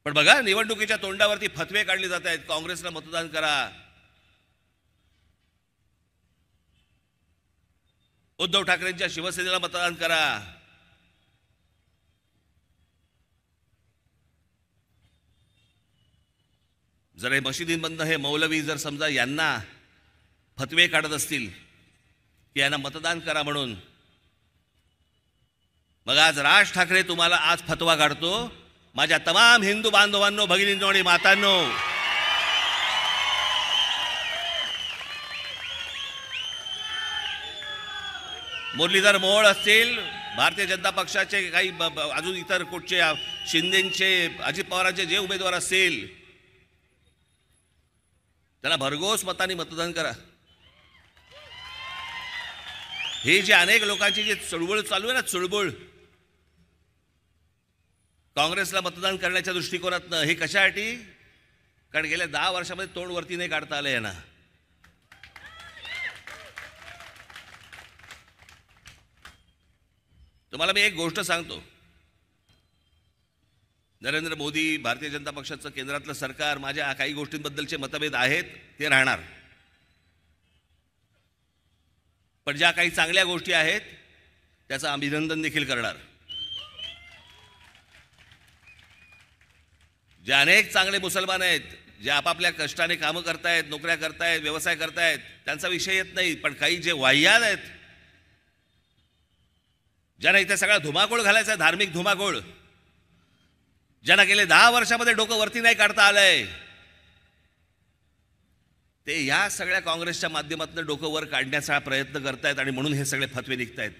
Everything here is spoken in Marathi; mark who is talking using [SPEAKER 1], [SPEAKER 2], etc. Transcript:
[SPEAKER 1] पण बघा, निवडणुकीच्या तोंडावरती फतवे काढले जात आहेत, काँग्रेसला मतदान करा, उद्धव ठाकरेंच्या शिवसेनेला मतदान करा. जर हे मशिदींमधनं हे मौलवी जर समजा यांना फतवे काढत असतील की यांना मतदान करा म्हणून, मग आज राज ठाकरे तुम्हाला आज फतवा काढतो. माझ्या तमाम हिंदू बांधवांनो, भगिनींनो आणि मातांनो, मुरलीधर मोहोळ असतील, भारतीय जनता पक्षाचे काही अजून इतर कुठचे शिंदेचे, अजित पवारांचे जे उमेदवार असतील, त्यांना भरघोस मतांनी मतदान करा. हे जे अनेक लोकांची जी चळवळ चालू आहे ना, चळवळ काँग्रेसला मतदान करण्याच्या दृष्टिकोनातनं, हे कशासाठी? कारण गेल्या 10 वर्षामध्ये तोंड वरती नाही काढता आलं यांना. तुम्हाला मी एक गोष्ट सांगतो, नरेंद्र मोदी, भारतीय जनता पक्षाचं केंद्रातलं सरकार, माझ्या काही गोष्टींबद्दलचे मतभेद आहेत, ते राहणार. पण ज्या काही चांगल्या गोष्टी आहेत त्याचं अभिनंदन देखील करणार. जे अनेक चांगले मुसलमान आहेत, जे आपापल्या कष्टाने कामं करतायत, नोकऱ्या करतायत, व्यवसाय करतायत, त्यांचा विषय येत नाही. पण काही जे वाह्यात आहेत, ज्यांना इथे सगळा धुमाकूळ घालायचा, धार्मिक धुमाकूळ, ज्यांना गेले 10 वर्षामध्ये डोकं वरती नाही काढता आलंय, ते या सगळ्या काँग्रेसच्या माध्यमातून डोकं वर काढण्याचा प्रयत्न करतायत आणि म्हणून हे सगळे फतवे निघतायत.